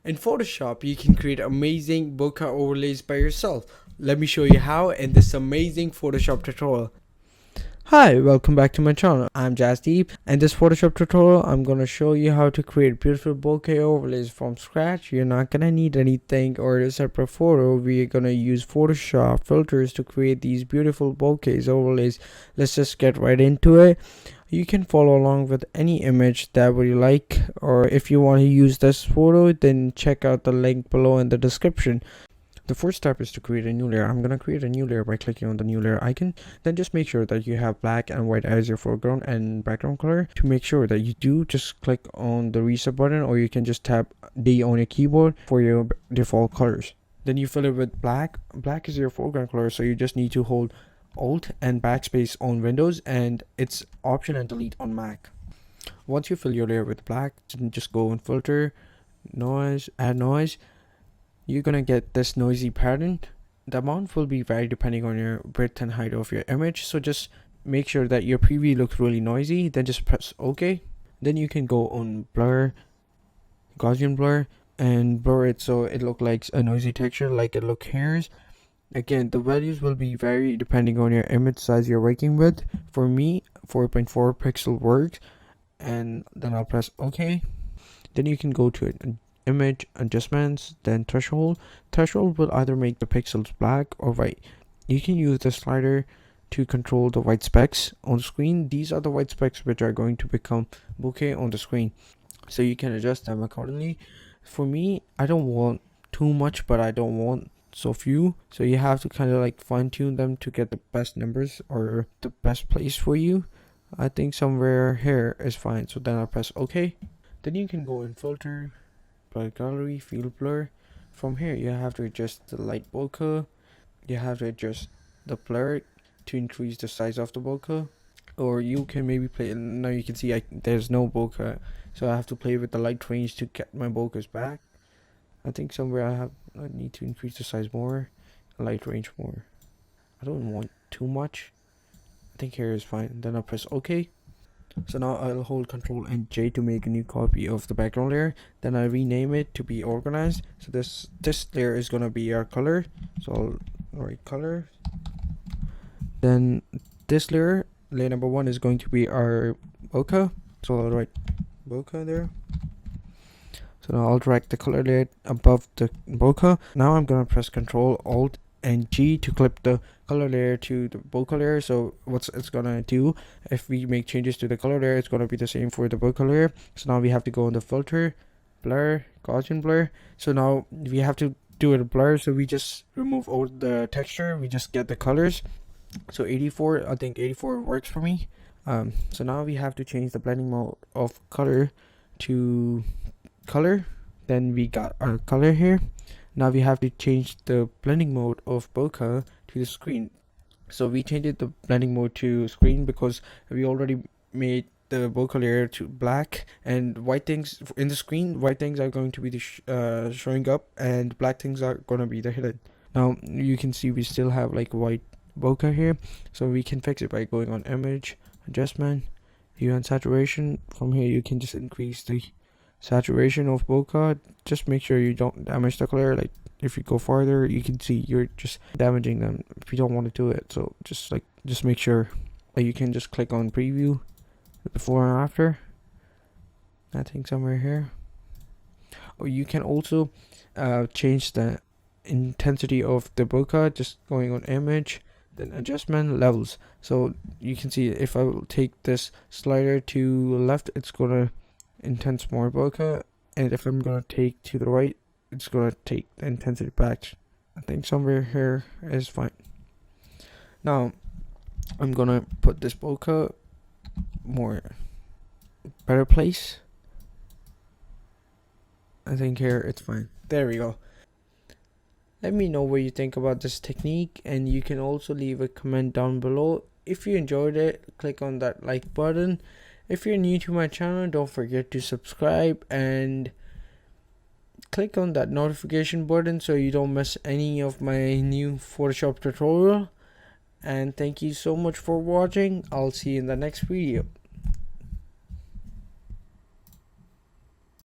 In Photoshop, you can create amazing bokeh overlays by yourself. Let me show you how in this amazing Photoshop tutorial. Hi, welcome back to my channel. I'm Jasdeep. In this Photoshop tutorial, I'm gonna show you how to create beautiful bokeh overlays from scratch. You're not gonna need anything or a separate photo. We're gonna use Photoshop filters to create these beautiful bokeh overlays. Let's just get right into it. You can follow along with any image that you like, or if you want to use this photo, then check out the link below in the description. The first step is to create a new layer. I'm gonna create a new layer by clicking on the new layer icon. Then just make sure that you have black and white as your foreground and background color. To make sure that you do, just click on the reset button, or you can just tap D on your keyboard for your default colors. Then you fill it with black. Black is your foreground color, so you just need to hold Alt and backspace on Windows, and it's Option and Delete on Mac. Once you fill your layer with black, just go and filter, noise, add noise. You're gonna get this noisy pattern. The amount will be vary depending on your width and height of your image, so just make sure that your preview looks really noisy. Then just press OK. Then you can go on blur, Gaussian blur, and blur it so it look like a noisy texture, like it look hairs. Again, the values will be vary depending on your image size you're working with. For me, 4.4 pixel works, and then I'll press OK. Then you can go to image adjustments, then threshold. Threshold will either make the pixels black or white. You can use the slider to control the white specks on the screen. These are the white specks which are going to become bokeh on the screen, so you can adjust them accordingly. For me, I don't want too much, but I don't want so few, so you have to kind of like fine-tune them to get the best numbers or the best place for you. I think somewhere here is fine, so then I'll press OK. Then you can go in filter, bright gallery, field blur. From here you have to adjust the light bokeh. You have to adjust the blur to increase the size of the bokeh, or you can maybe play. Now you can see there's no bokeh, so I have to play with the light range to get my bokehs back. I think somewhere I need to increase the size more, light range more. I don't want too much. I think here is fine. Then I'll press OK. So now I'll hold Ctrl and J to make a new copy of the background layer. Then I'll rename it to be organized. So this layer is gonna be our color. So I'll write color. Then this layer number 1 is going to be our bokeh. So I'll write bokeh there. So now I'll drag the color layer above the bokeh. Now I'm gonna press Ctrl Alt and G to clip the color layer to the bokeh layer. So what's it's gonna do, if we make changes to the color layer, it's gonna be the same for the bokeh layer. So now we have to go on the filter, blur, Gaussian blur. So now we have to do a blur, so we just remove all the texture, we just get the colors. So 84, I think 84 works for me. So now we have to change the blending mode of color to color. Then we got our color here. Now we have to change the blending mode of bokeh to the screen. So we changed the blending mode to screen because we already made the bokeh layer to black, and white things in the screen, white things are going to be the showing up, and black things are going to be the hidden. Now you can see we still have like white bokeh here, so we can fix it by going on image, adjustment, hue and saturation. From here you can just increase the saturation of bokeh. Just make sure you don't damage the color. Like if you go farther, you can see you're just damaging them if you don't want to do it. So just make sure that you can just click on preview before and after. I think somewhere here. Or you can also change the intensity of the bokeh, just going on image, then adjustment, levels. So you can see if I will take this slider to left, it's gonna intense more bokeh, and if I'm gonna take to the right, it's gonna take the intensity back. I think somewhere here is fine. Now I'm gonna put this bokeh more better place. I think here it's fine. There we go. Let me know what you think about this technique, and you can also leave a comment down below. If you enjoyed it, click on that like button. If you're new to my channel, don't forget to subscribe and click on that notification button so you don't miss any of my new Photoshop tutorial. And thank you so much for watching. I'll see you in the next video.